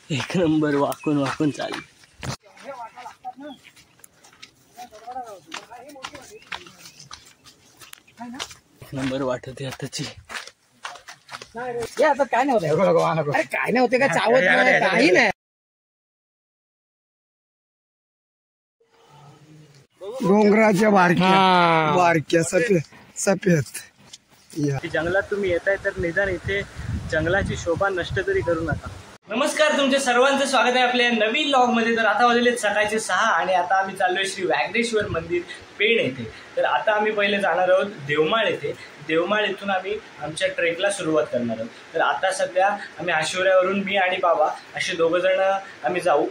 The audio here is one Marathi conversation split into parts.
एक नंबर वाकून वाकून चालली. एक नंबर वाटत आताची. आता काय नव्हतं, अरे काय नव्हते का चावत नाही काही नाही. डोंगराच्या बारक्या सफेद जंगलात तुम्ही येताय तर निदान इथे जंगलाची शोभा नष्ट तरी करू नका. नमस्कार, तुमचे सर्वांचं स्वागत आहे आपल्या नवीन व्लॉग मध्ये. तर आता वाजले सकाळचे 6 आणि आता आम्ही चाललोय श्री व्याघ्रेश्वर मंदिर पेण येथे. तर आता आम्ही पहिले जाणार आहोत देवमाळ येथे. देवमाळ इथून आम्ही आमच्या ट्रेकला सुरुवात करणार आहोत. तर आता सध्या आम्ही आशिवऱ्यावरून मी आणि बाबा असे 2 जण आम्ही जाऊ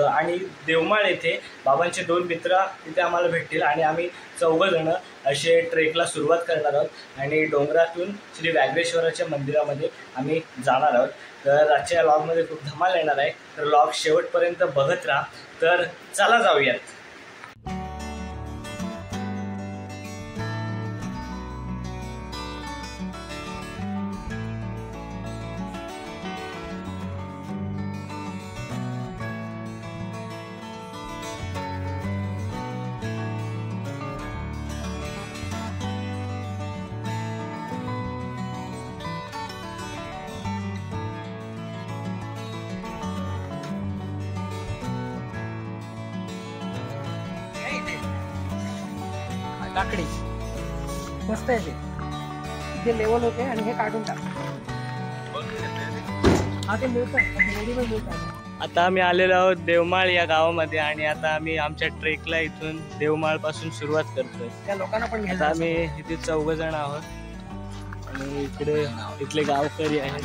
आणि देवमाळ येथे बाबांचे 2 मित्र तिथे आम्हाला भेटतील आणि आम्ही 4 जण असे ट्रेकला सुरुवात करणार आहोत आणि डोंगरातून श्री व्याघ्रेश्वराच्या मंदिरामध्ये आम्ही जाणार आहोत. तर आजच्या व्लॉगमध्ये खूप धमाल येणार आहे, तर व्लॉग शेवटपर्यंत बघत राहा. तर चला जाऊयात. काकडी मस्त आहे ते लेवल होते आणि हे काढून टाक. हा ते मिळतात. आता आम्ही आलेलो आहोत देवमाळ या गावामध्ये आणि आता आम्ही आमच्या ट्रेकला इथून देवमाळ पासून सुरुवात करतोय. त्या लोकांना पण आता आम्ही इथे 4 जण आहोत आणि इकडे इथले गावकरी आहेत.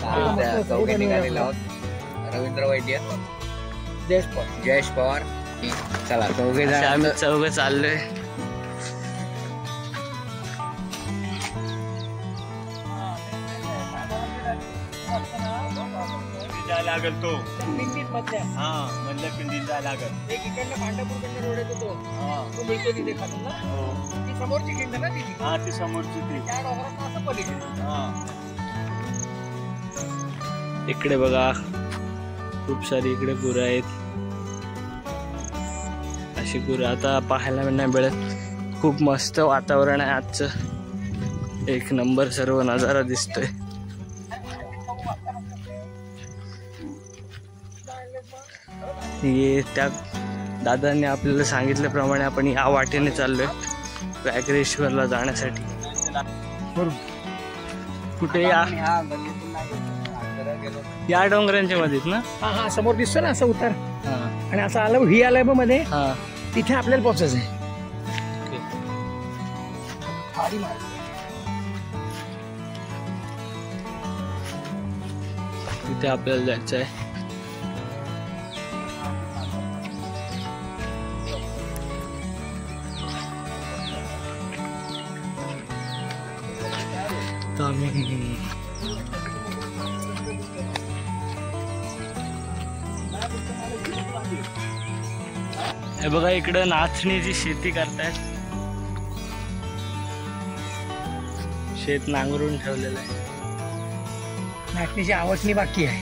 निघालेलो आहोत. रवींद्र वैद्य, जयेश पवार. चला आम्ही 4 चाललोय. लागल तो हा मधल्या पिंडीत जायला लागल. एक इकडनं पांढरपूरकडनं रोड येतो तो मिळतो तिथे खाली ना. ती समोरची खिंड ना ती. हा ती समोरची ती. त्या डोंगरात असं पलीकडे. इकडे बघा खूप सारी इकडे गुरं आहेत. अशी गुरं आता पाहायला नाही मिळत. खूप मस्त वातावरण आहे आजचं. एक नंबर सर्व नजारा दिसतोय. हे त्या दादांनी आपल्याला सांगितल्याप्रमाणे आपण या वाटेने चाललोय व्याघ्रेश्वरला जाण्यासाठी. कुठे या डोंगरांच्या मध्येच ना. हा समोर दिसतो ना असं उतार. आणि असं आलं ही आलंय बघ मध्ये. तिथे आपल्याला पोहोचायचं आहे. तिथे आपल्याला जायचं आहे. हे बघा इकडं नाचणीची शेती करतायत. शेत नांगरून ठेवलेलं आहे. नाचणीची आवडणी बाकी आहे.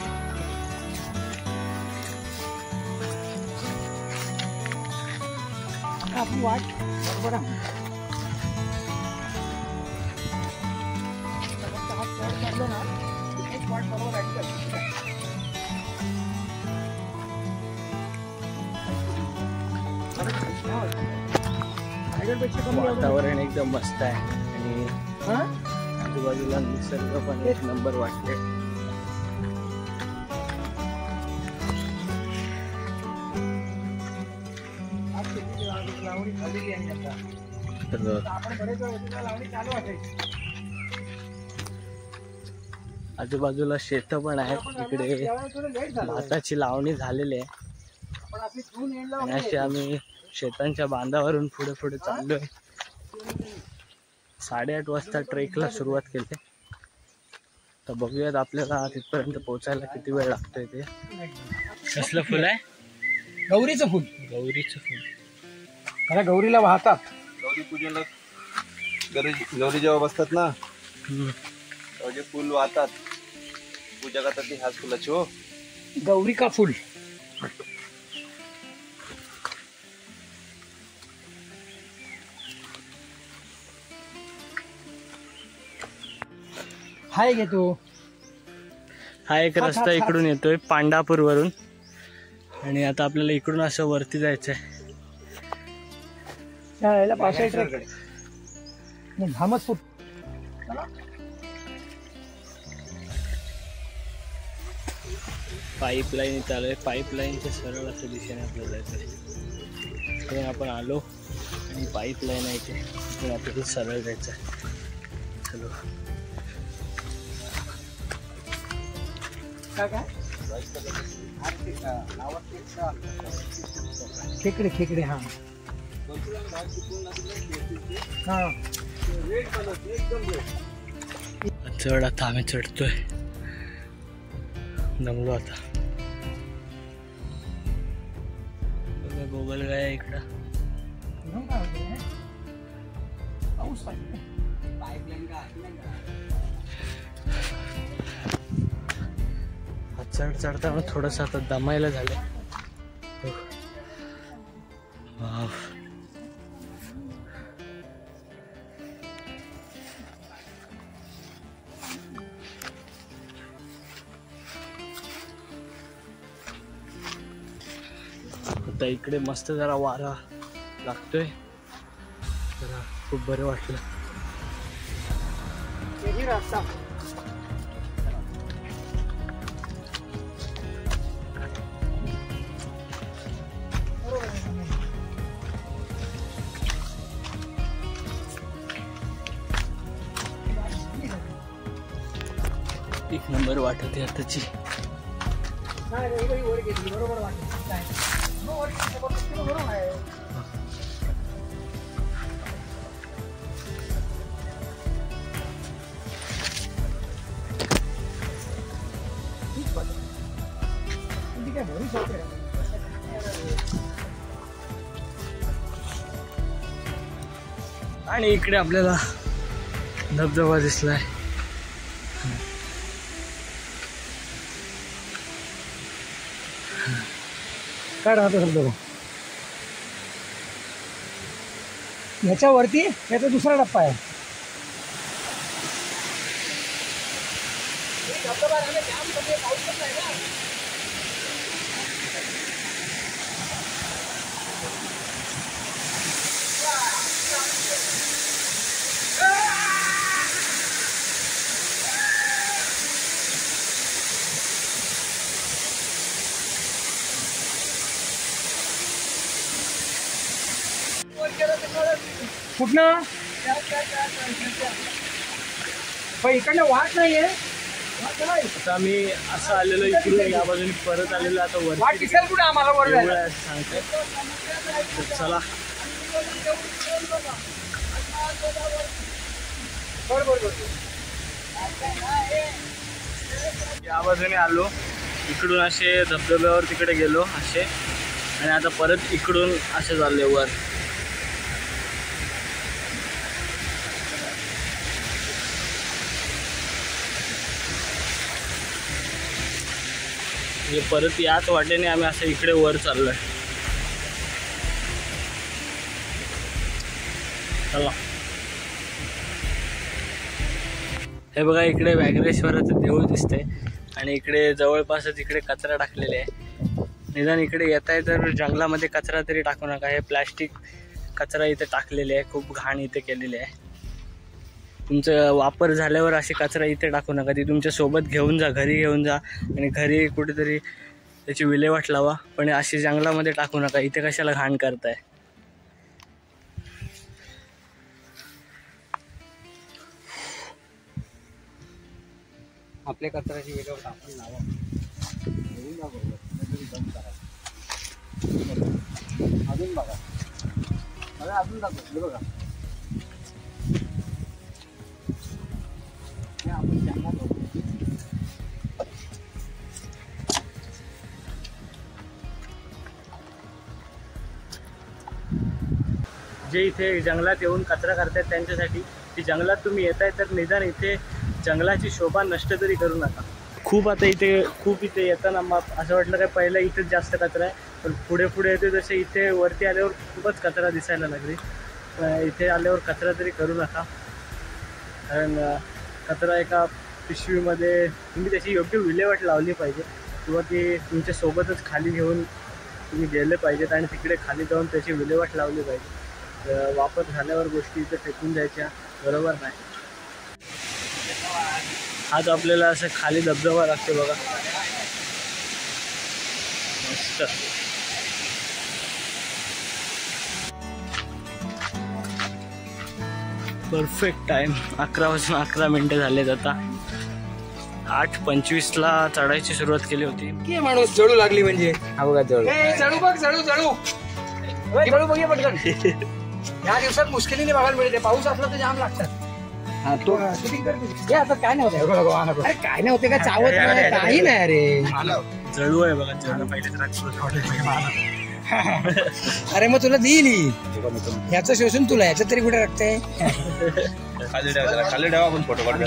आपण वाट बरोबर वातावरण एकदम मस्त आहे आणि आजूबाजूला निसर्ग पण एक नंबर वाटते. आजूबाजूला शेत पण आहेत. इकडे भाताची लावणी झालेली आहे आणि अशी आम्ही शेतांच्या बांधावरून पुढे पुढे चाललोय. 8:30 वाजता ट्रेकला सुरुवात केली. तर बघूयात आपल्याला तिथपर्यंत पोहोचायला किती वेळ लागतोय. ते कसलं फुल आहे? गौरीचं फुल. गौरीचं फुल. मला गौरीला वाहतात. गौरी पूजेला गौरी जेव्हा बसतात ना तेव्हा जे फुल वाहतात पूजा करतात ती ह्याच फुलाची. हो गौरी का फूल. हाय घे तू. हा एक रस्ता इकडून येतोय पांडापूर वरून आणि आता आपल्याला इकडून असं वरती जायचंय. यायला पावसाळी ट्रेक घामच फुट. पाईपलाईन चालू आहे. पाईपलाईनच्या सरळ असं दिशेने आपल्याला जायचंय. इकडून आपण आलो आणि पाईपलाईन आहे इथे. इकडून आपल्याला सरळ जायचं आहे. चलो. खेकडे खेकडे. हा हा चढ. आता आम्ही चढतोय. दमलो आता. गोगल गाय इकडं. पाऊस पाहिजे. चढ चढताना थोडंसं आता दमायला झालं. वाव. आता इकडे मस्त जरा वारा लागतोय. जरा खूप बरं वाटलं. रस्ता एक नंबर वाटत आहे आताची. बरोबर वाटत. आणि इकडे आपल्याला धबधबा दिसलाय. काय राहतो धबधबा ह्याच्यावरती. याचा दुसरा टप्पा आहे. कुठनं पण इकडनं वाट नाहीये. आता आम्ही असं आलेलो इकडून या बाजूने परत आलेलो. आता वाट वरती दिसेल कुठे आम्हाला वर जायला? सांगते. चला. या बाजूने आलो. इकडून असे धबधब्यावर तिकडे गेलो असे आणि आता परत इकडून असे चालले वर. म्हणजे परत याच वाटेने आम्ही असं इकडे वर चाललोय. चला. हे बघा इकडे व्याघ्रेश्वराचं देऊळ दिसते आणि इकडे जवळपासच इकडे कचरा टाकलेले आहे. निदान इकडे येत आहे तर जंगलामध्ये कचरा तरी टाकू नका. हे प्लॅस्टिक कचरा इथे टाकलेले आहे. खूप घाण इथे केलेली आहे. तुमचं वापर झाल्यावर असे कचरा इथे टाकू नका. ती तुमच्या सोबत घेऊन जा, घरी घेऊन जा आणि घरी कुठेतरी त्याची विल्हेवाट लावा. पण अशी जंगलामध्ये टाकू नका. इथे कशाला घाण करताय. आपल्या कचऱ्याची वेगळं आपण लावा. अजून बघा. अजून दाखव. बघा जे इथे जंगलात येऊन कचरा करतायत त्यांच्यासाठी की जंगलात तुम्ही येताय तर निदान इथे जंगलाची शोभा नष्ट तरी करू नका. खूप इथे येताना असं वाटलं काय पहिला इथेच जास्त कचरा आहे, पण पुढे पुढे येते तसे इथे वरती आल्यावर खूपच कचरा दिसायला लागली. इथे आल्यावर कचरा तरी करू नका, कारण कचरा एका पिशवीमध्ये तुम्ही त्याची योग्य विल्हेवाट लावली पाहिजे, किंवा ती तुमच्यासोबतच खाली घेऊन तुम्ही गेले पाहिजेत आणि तिकडे खाली जाऊन त्याची विल्हेवाट लावली पाहिजे. वापर झाल्यावर गोष्टी इथे फेकून द्यायच्या बरोबर नाही. आज आपल्याला असं खाली धबधबा लागते बघा, मस्त. परफेक्ट टाइम 11 वाजून 11 मिनिटं झालेत. आता 8:25ला चढायची सुरुवात केली होती. की माणूस जळू लागली म्हणजे हा बघा जळू. जळू बघ, जळू जळू जळू बघूया पटकन. या दिवसात मुश्किलीने बघायला मिळते, पाऊस असला तर जाम लागतात. तो आता काय नव्हते, अरे काय नव्हते का चावत नाही, काही नाही अरे. जळू आहे बघा, जळू पहिले अरे मग तुला देईल ह्याचं शोषून, तुला ह्याच्यात तरी कुठे रक्तय. खाली ठेवा आपण फोटो काढूया.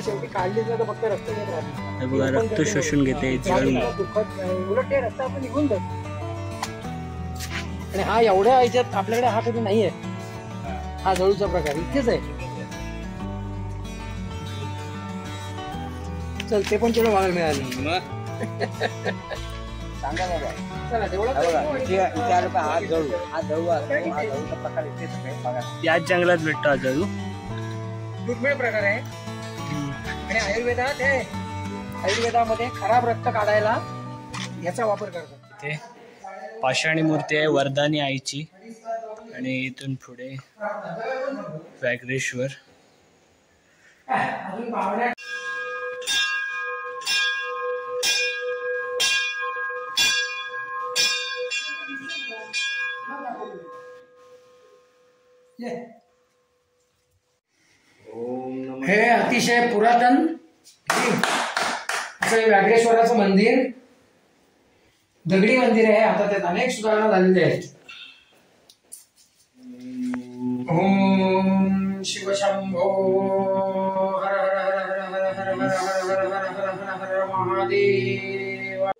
शेवटी काढली तर फक्त रक्त बघा, रक्त शोषून घेते दुखत नाही, उलट ते रक्त आपण निघून जातो. आणि हा एवढ्या ह्याच्यात आपल्याकडे हा कधी नाहीये, हा जळूचा प्रकार इथेच आहे. चल ते पण तुला बघायला मिळालं. सांगा बाबा. चला तेवढं हा जळू, हा जळूचा प्रकार इथेच आहे. याच जंगलात भेटतो हा जळू. दुर्मिळ प्रकार आहे. आणि आयुर्वेदामध्ये खराब रक्त काढायला याचा वापर करतात. इथे पाषाणी मूर्ती आहे वरदानी आईची, आणि इथून पुढे व्याघ्रेश्वर. हे अतिशय पुरातन असं व्याघ्रेश्वराचं मंदिर, दगडी मंदिर आहे. आता त्यात अनेक सुधारणा झालेल्या आहेत. ओम शिवशंभो हर हर हर हर हर हर हर हर हर हर हर हर हर महादेव.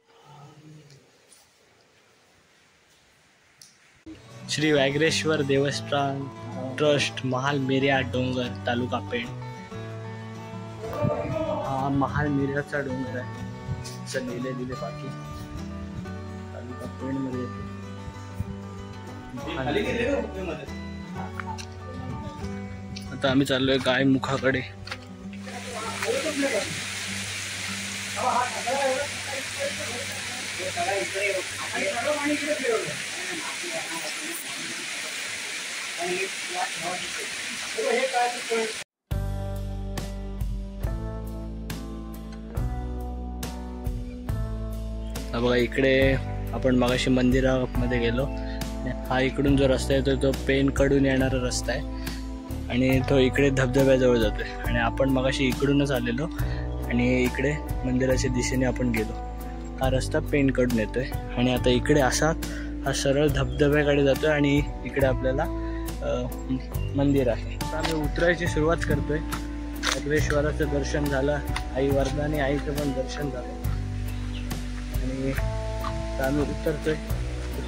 श्री व्याघ्रेश्वर देवस्थान ट्रस्ट, महाल मिर्या डोंगर, तालुका पेण. हा महाल मिर्याचा डोंगर आहे असं लिहिले बाकी. तालुका पेण मध्ये येते. आता आम्ही चाललोय गायमुखाकडे. बघा इकडे आपण मगाशी मंदिरामध्ये गेलो. हा इकडून जो रस्ता येतो तो पेणकडून येणारा रस्ता आहे, आणि तो इकडे धबधब्याजवळ जातोय. आणि आपण मगाशी इकडूनच आलेलो आणि इकडे मंदिराच्या दिशेने आपण गेलो. हा रस्ता पेणकडून येतोय, आणि आता इकडे असा हा सरळ धबधब्याकडे जातोय, आणि इकडे आपल्याला मंदिर आहे. आता आम्ही उतरायची सुरुवात करतोय. व्याघ्रेश्वराचं दर्शन झालं, आई वरदानी आईचं पण दर्शन झालं, आणि आता आम्ही उतरतोय.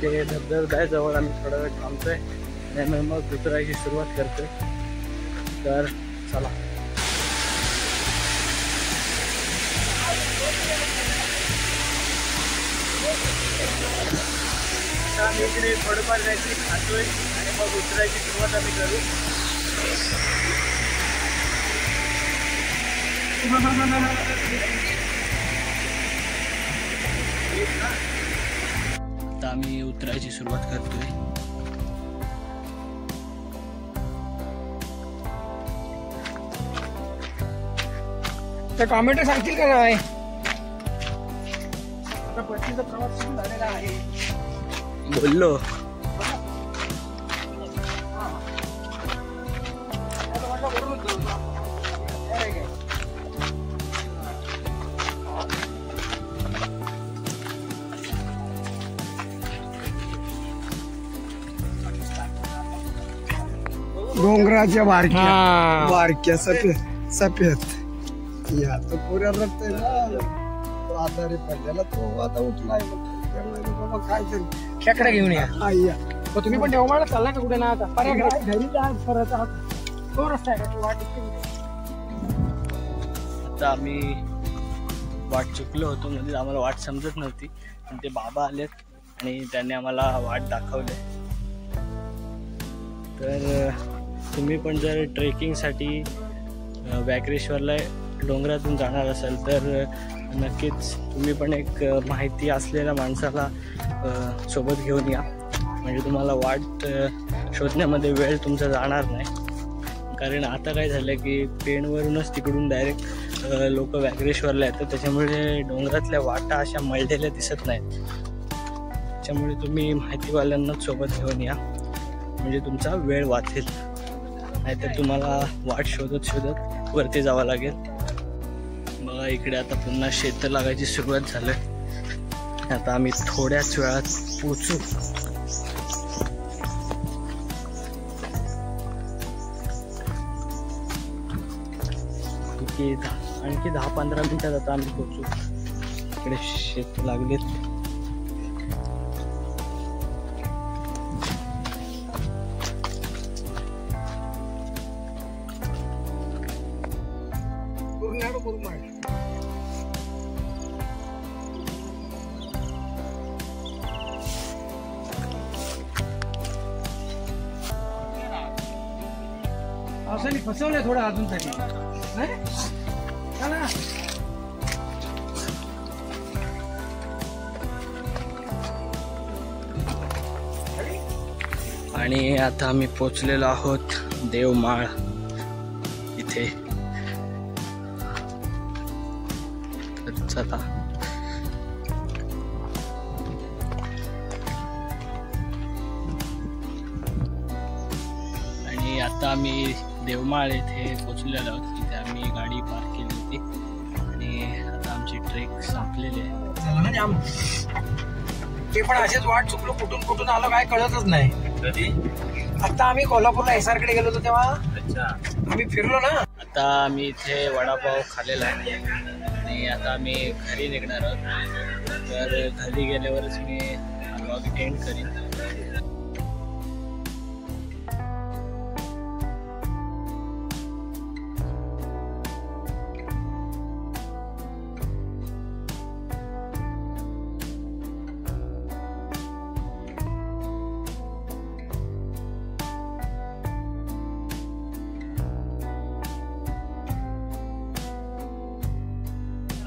तिथे धबधब्याजवळ आम्ही थोडा वेळ थांबतोय आणि मग उतरायची सुरुवात करतोय. तर चला. आम्ही इकडे थोडंफार काहीतरी खातोय आणि मग उतरायची सुरुवात आम्ही करू. आता आम्ही उतरायची सुरुवात करतोय. तर टोमॅटो सांगतील का काय? आता परतीचा प्रवास सुरू झालेला आहे. बोललो डोंगराच्या बारक्या बारक्या सफेद या तो पुऱ्या रडतोय ना, तो आजारी पडलेला, तो आता उठलाय. बाबा काय तरी खेकडा घेऊन या. या मग तुम्ही पण देवमाळला चालला का कुठे ना आता? घरी जा परत आत. तो रस्ता आहे का? ती वाट दिसते कुठे? आता आम्ही वाट चुकलो होतो, म्हणजे आम्हाला वाट समजत नव्हती, पण ते बाबा आलेत आणि त्यांनी आम्हाला वाट दाखवले. तर तुम्ही पण जर ट्रेकिंगसाठी व्याघ्रेश्वरला डोंगरातून जाणार असाल तर नक्कीच तुम्ही पण एक माहिती असलेल्या माणसाला सोबत घेऊन या, म्हणजे तुम्हाला वाट शोधण्यामध्ये वेळ तुमचा जाणार नाही. कारण आता काय झालं की पेणवरूनच तिकडून डायरेक्ट लोक व्याघ्रेश्वरला येतात, त्याच्यामुळे डोंगरातल्या वाटा अशा मळलेल्या दिसत नाहीत. त्याच्यामुळे तुम्ही माहितीवाल्यांनाच सोबत घेऊन या, म्हणजे तुमचा वेळ वाचेल. नाहीतर तुम्हाला वाट शोधत शोधत वरती जावं लागेल. बघा इकडे आता पुन्हा शेत लागायची सुरुवात झाली. आता आम्ही थोड्याच वेळात पोचू. आणखी 10-15 मिनिटात आता आम्ही पोचू. इकडे शेत लागलेत. असं फसवलंय थोडं अजून साठी. चला आणि आता आम्ही पोचलेलो आहोत देवमाळ इथे. तर चला आणि आता आम्ही देवमाळ येथे पोचलेलो आहोत. तिथे आम्ही गाडी पार्क केली होती आणि आता आमची ट्रेक संपलेली आहे. ते पण असेच वाट चुकलो, कुठून कुठून आलो काय कळतच नाही. आता आम्ही कोल्हापूरला एसआर कडे गेलो होतो तेव्हा आम्ही फिरलो ना. आता आम्ही इथे वडापाव खाल्लेला आहे आणि आता आम्ही घरी निघणार आहोत. तर घरी गेल्यावरच मी व्लॉग एंड करीन.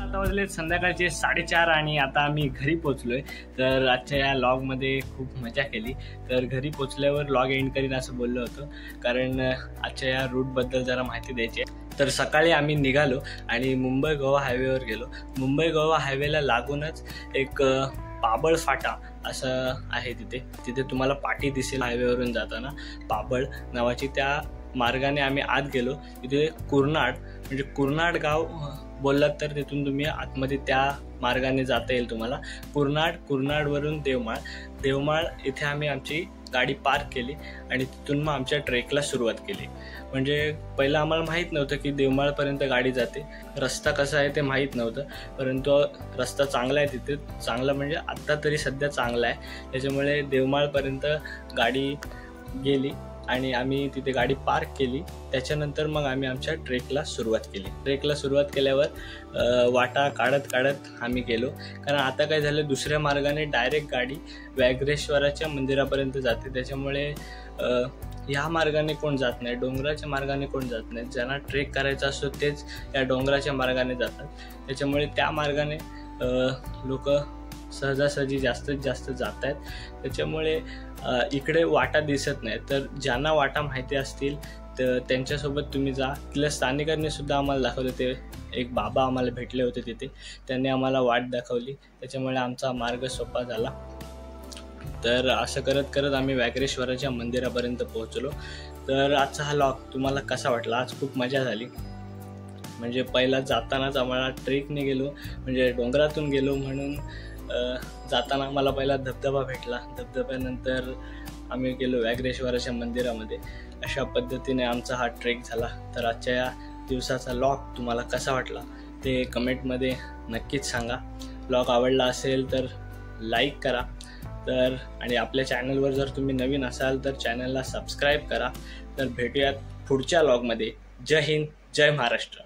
आता वाजले संध्याकाळचे 4:30 आणि आता आम्ही घरी पोचलोय. तर आजच्या या लॉगमध्ये खूप मजा केली. तर घरी पोचल्यावर लॉग एंड करीन असं बोललो होतो, कारण आजच्या या रूटबद्दल जरा माहिती द्यायची आहे. तर सकाळी आम्ही निघालो आणि मुंबई गोवा हायवेवर गेलो. मुंबई गोवा हायवेला लागूनच एक पाबळ फाटा असं आहे. तिथे तुम्हाला पाटी दिसेल हायवेवरून जाताना, पाबळ नावाची. त्या मार्गाने आम्ही आत गेलो. तिथे कुर्नाड म्हणजे कुर्नाड गाव बोललात तर तिथून तुम्ही आतमध्ये त्या मार्गाने जाता येईल तुम्हाला. कुर्नाडवरून देवमाळ इथे आम्ही आमची गाडी पार्क केली आणि तिथून मग आमच्या ट्रेकला सुरुवात केली. म्हणजे पहिलं आम्हाला माहीत नव्हतं की देवमाळपर्यंत गाडी जाते. रस्ता कसा आहे ते माहीत नव्हतं, परंतु रस्ता चांगला आहे तिथे. चांगला म्हणजे आत्ता तरी सध्या चांगला आहे. त्याच्यामुळे देवमाळपर्यंत गाडी गेली आणि आम्ही तिथे गाडी पार्क केली. त्याच्यानंतर मग आम्ही आमच्या ट्रेकला सुरुवात केली. ट्रेकला सुरुवात केल्यावर वाटा काढत आम्ही गेलो, कारण आता काय झालं, दुसऱ्या मार्गाने डायरेक्ट गाडी व्याघ्रेश्वराच्या मंदिरापर्यंत जाते. त्याच्यामुळे ह्या मार्गाने कोण जात नाही, डोंगराच्या मार्गाने कोण जात नाही. ज्यांना ट्रेक करायचा असतो तेच या डोंगराच्या मार्गाने जातात. त्याच्यामुळे त्या मार्गाने लोक सहजासहजी जास्तीत जास्त जात आहेत. त्याच्यामुळे इकडे वाटा दिसत नाही. तर ज्यांना वाटा माहिती असतील तर त्यांच्यासोबत तुम्ही जा. तिथल्या स्थानिकांनी सुद्धा आम्हाला दाखवलं. ते एक बाबा आम्हाला भेटले होते तिथे, त्यांनी आम्हाला वाट दाखवली. त्याच्यामुळे आमचा मार्ग सोपा झाला. तर असं करत आम्ही व्याघ्रेश्वराच्या मंदिरापर्यंत पोहोचलो. तर आजचा हा लॉग तुम्हाला कसा वाटला? आज खूप मजा झाली. म्हणजे पहिला जातानाच आम्हाला ट्रेकने गेलो, म्हणजे डोंगरातून गेलो, म्हणून जाताना मला पहिला धबधबा भेटला. धबधब्यानंतर आम्ही गेलो व्याघ्रेश्वराच्या मंदिरामध्ये. अशा पद्धतीने आमचा हा ट्रेक झाला. तर आजच्या या दिवसाचा लॉग तुम्हाला कसा वाटला ते कमेंटमध्ये नक्कीच सांगा. ब्लॉग आवडला असेल तर लाईक करा. आणि आपल्या चॅनलवर जर तुम्ही नवीन असाल तर चॅनलला सबस्क्राईब करा. तर भेटूयात पुढच्या ब्लॉगमध्ये. जय हिंद, जय महाराष्ट्र.